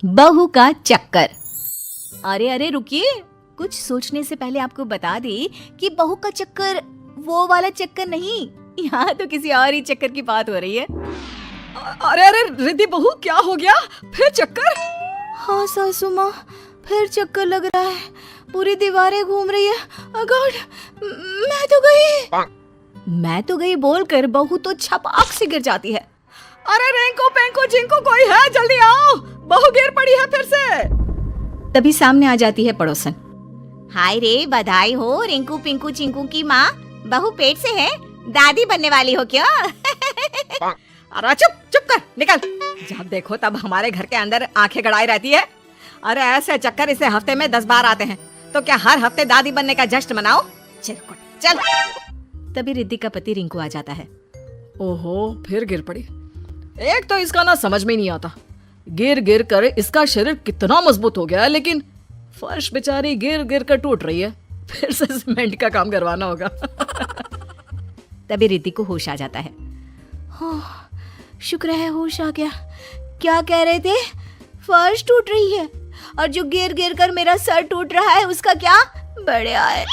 बहू का चक्कर। अरे अरे रुकिए, कुछ सोचने से पहले आपको बता दे कि बहू का चक्कर वो वाला चक्कर नहीं, यहाँ तो किसी और ही चक्कर की बात हो रही है। अरे अरे रिद्धि बहू, क्या हो गया? फिर चक्कर? हाँ सासू माँ, फिर चक्कर लग रहा है, पूरी दीवारें घूम रही है। गॉड, मैं तो गई बोलकर बहू तो छपाक से गिर जाती है। अरे रेंको पेंको जिंको कोई है, जल्दी आओ, बहू गिर पड़ी है फिर से। तभी सामने आ जाती है पड़ोसन। हाय रे, बधाई हो रिंकू पिंकू चिंकू की माँ, बहू पेट से है, दादी बनने वाली हो क्या? अरे चुप चुप कर, निकल। जब देखो तब हमारे घर के अंदर आंखें गड़ाई रहती है। अरे ऐसे चक्कर इसे हफ्ते में 10 बार आते हैं, तो क्या हर हफ्ते दादी बनने का जश्न मनाओ? चल चल। तभी रिद्धि का पति रिंकू आ जाता है। ओहो, फिर गिर पड़ी। एक तो इसका ना समझ में नहीं आता, गिर गिर कर इसका शरीर कितना मजबूत हो गया है, लेकिन फर्श बेचारी गिर गिर कर टूट रही है। फिर से सीमेंट का काम करवाना होगा। तभी रिद्धि को होश आ जाता है। शुक्र है होश आ गया। क्या कह रहे थे? फर्श टूट रही है और जो गिर गिर कर मेरा सर टूट रहा है उसका क्या? बढ़िया है।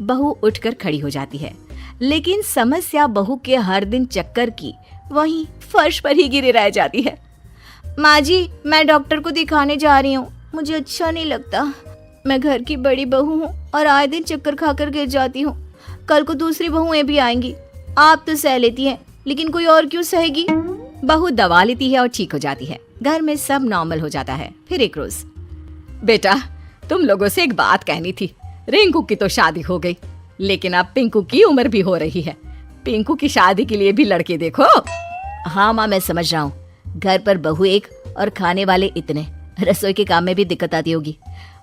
बहू उठकर खड़ी हो जाती है, लेकिन समस्या बहू के हर दिन चक्कर की वहीं फर्श पर ही गिरी रह जाती है। माँ जी, मैं डॉक्टर को दिखाने जा रही हूँ, मुझे अच्छा नहीं लगता। मैं घर की बड़ी बहू हूँ और आए दिन चक्कर खाकर गिर जाती हूँ। कल को दूसरी बहुएं भी आएंगी। आप तो सह लेती हैं, लेकिन कोई और क्यों सहेगी? बहू दवा लेती है और ठीक हो जाती है। घर में सब नॉर्मल हो जाता है। फिर एक रोज, बेटा तुम लोगों से एक बात कहनी थी। रिंकू की तो शादी हो गई, लेकिन अब पिंकू की उम्र भी हो रही है। पिंकू की शादी के लिए भी लड़के देखो। हाँ माँ, मैं समझ रहा हूँ। घर पर बहू एक और खाने वाले इतने, रसोई के काम में भी दिक्कत आती होगी।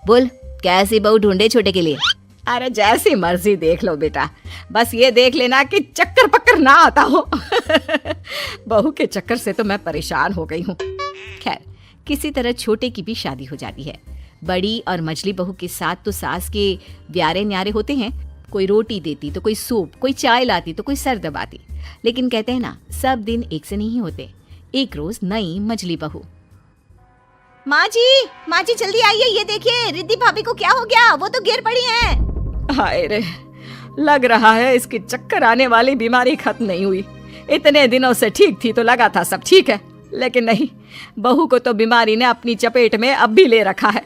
बोल, कैसी बहू ढूंढे छोटे के लिए? अरे जैसी मर्जी देख लो बेटा, बस ये देख लेना कि चक्कर पक्कर ना आता हो। बहू के चक्कर से तो मैं परेशान हो गई हूँ। खैर, किसी तरह छोटे की भी शादी हो जाती है। बड़ी और मझली बहू के साथ तो सास के ब्यारे न्यारे होते हैं। कोई रोटी देती तो कोई सूप, कोई चाय लाती तो कोई सर दबाती। लेकिन कहते हैं ना, सब दिन एक से नहीं होते। एक रोज नई मझली बहू, माँ जी जल्दी आइए, ये देखिए रिद्धि भाभी को क्या हो गया, वो तो गिर पड़ी हैं। हाय रे, लग रहा है इसकी चक्कर आने वाली बीमारी खत्म नहीं हुई। इतने दिनों से ठीक थी तो लगा था सब ठीक है, लेकिन नहीं, बहू को तो बीमारी ने अपनी चपेट में अब भी ले रखा है।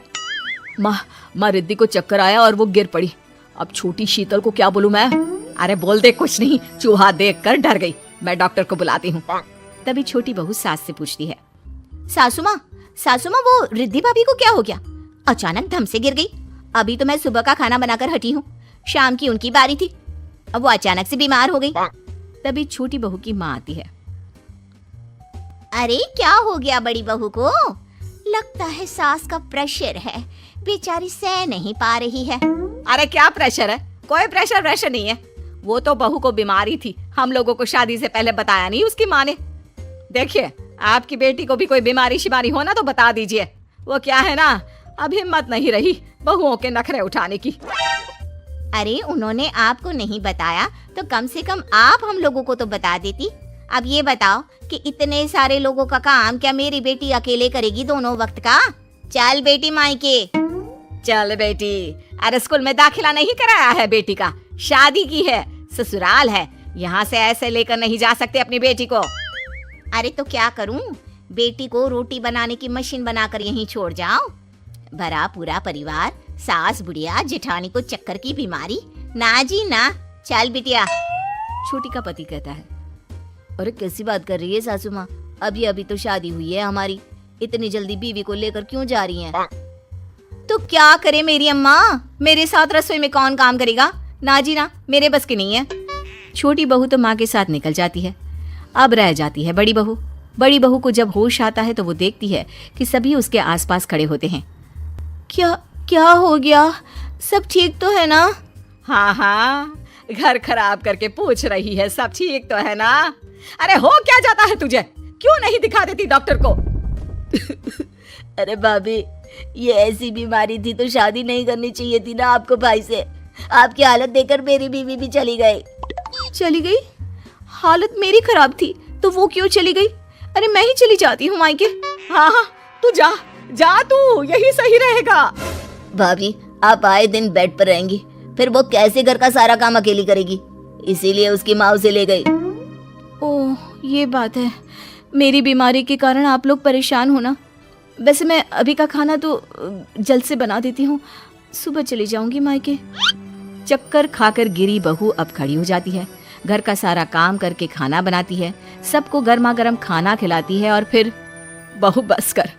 माँ रिद्धि को चक्कर आया और वो गिर पड़ी। अब छोटी शीतल को क्या बोलूं मैं? अरे बोल दे कुछ नहीं, चूहा देख कर डर गई, मैं डॉक्टर को बुलाती हूँ। तभी छोटी बहू सास से पूछती है, सासू माँ वो रिद्धि भाभी को क्या हो गया? अचानक धम से गिर गई। अभी तो मैं सुबह का खाना बनाकर हटी हूँ, शाम की उनकी बारी थी, अब वो अचानक से बीमार हो गई। तभी छोटी बहू की माँ आती है। अरे क्या हो गया बड़ी बहू को? लगता है सास का प्रेशर है, बेचारी सह नहीं पा रही है। अरे क्या प्रेशर है? कोई प्रेशर नहीं है। वो तो बहू को बीमारी थी, हम लोगों को शादी से पहले बताया नहीं उसकी माँ ने। देखिए, आपकी बेटी को भी कोई बीमारी शिमारी हो ना तो बता दीजिए। वो क्या है ना, अब हिम्मत नहीं रही बहुओं के नखरे उठाने की। अरे उन्होंने आपको नहीं बताया तो कम से कम आप हम लोगों को तो बता देती। अब ये बताओ कि इतने सारे लोगों का काम क्या मेरी बेटी अकेले करेगी दोनों वक्त का? चल बेटी मायके। चल बेटी, अरे स्कूल में दाखिला नहीं कराया है बेटी का, शादी की है, ससुराल है, यहाँ से ऐसे लेकर नहीं जा सकते अपनी बेटी को। अरे तो क्या करूं, बेटी को रोटी बनाने की मशीन बनाकर यहीं छोड़ जाऊं? भरा पूरा परिवार, सास बुढ़िया जेठानी को चक्कर की बीमारी, ना जी ना। चल बिटिया। छोटी का पति कहता है, अरे कैसी बात कर रही है सासू माँ, अभी तो शादी हुई है हमारी, इतनी जल्दी बीवी को लेकर क्यों जा रही हैं? तो क्या करे मेरी अम्मा, मेरे साथ रसोई में कौन काम करेगा? ना जी ना, मेरे बस की नहीं है। छोटी बहू तो माँ के साथ निकल जाती है। अब रह जाती है बड़ी बहू। बड़ी बहू को जब होश आता है तो वो देखती है कि सभी उसके आसपास खड़े होते हैं। क्या हो गया? सब ठीक तो है ना? हाँ, घर खराब करके पूछ रही है, सब ठीक तो है ना? अरे हो क्या जाता है तुझे, क्यों नहीं दिखा देती डॉक्टर को? अरे भाभी, ये ऐसी बीमारी थी तो शादी नहीं करनी चाहिए थी ना आपको भाई से। आपकी हालत देखकर मेरी बीवी भी चली गई। हालत मेरी खराब थी तो वो क्यों चली गई? अरे मैं ही चली जाती हूँ मायके। हाँ, तू जा, जा तू, यही सही रहेगा। भाभी आप आए दिन बेड पर रहेंगी, फिर वो कैसे घर का सारा काम अकेली करेगी, इसीलिए उसकी माँ उसे ले गई। ओह ये बात है, मेरी बीमारी के कारण आप लोग परेशान हो ना। वैसे मैं अभी का खाना तो जल्द से बना देती हूँ, सुबह चली जाऊंगी मायके। चक्कर खाकर गिरी बहू अब खड़ी हो जाती है, घर का सारा काम करके खाना बनाती है, सबको गर्मा गर्म खाना खिलाती है और फिर बहू बस कर,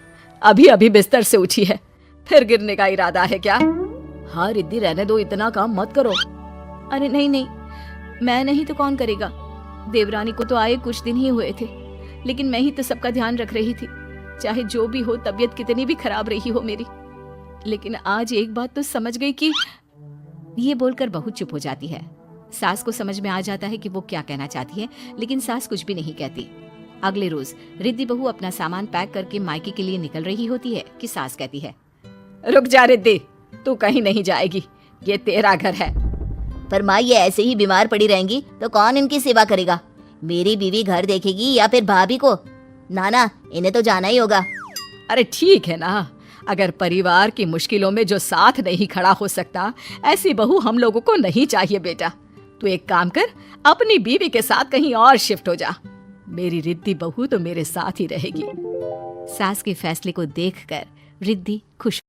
अभी अभी बिस्तर से उठी है, फिर गिरने का इरादा है क्या? हाँ रिद्धि रहने दो, इतना काम मत करो। अरे नहीं नहीं, मैं नहीं तो कौन करेगा। देवरानी को तो आए कुछ दिन ही हुए थे, लेकिन मैं ही तो सबका ध्यान रख रही थी, चाहे जो भी हो, तबीयत कितनी भी खराब रही हो मेरी। लेकिन आज एक बात तो समझ गई कि ये बोलकर बहू चुप हो जाती है। सास को समझ में आ जाता है कि वो क्या कहना चाहती है, लेकिन सास कुछ भी नहीं कहती। अगले रोज रिद्धि बहू अपना सामान पैक करके मायके के लिए निकल रही होती है कि सास कहती है, रुक जा रिद्धि, तू कहीं नहीं जाएगी, ये तेरा घर है। पर माँ ये ऐसे ही बीमार पड़ी रहेंगी तो कौन इनकी सेवा करेगा? मेरी बीवी घर देखेगी या फिर भाभी को? ना इन्हें तो जाना ही होगा। अरे ठीक है ना, अगर परिवार की मुश्किलों में जो साथ नहीं खड़ा हो सकता, ऐसी बहू हम लोगों को नहीं चाहिए बेटा। तू एक काम कर, अपनी बीवी के साथ कहीं और शिफ्ट हो जा, मेरी रिद्धि बहू तो मेरे साथ ही रहेगी। सास के फैसले को देखकर रिद्धि खुश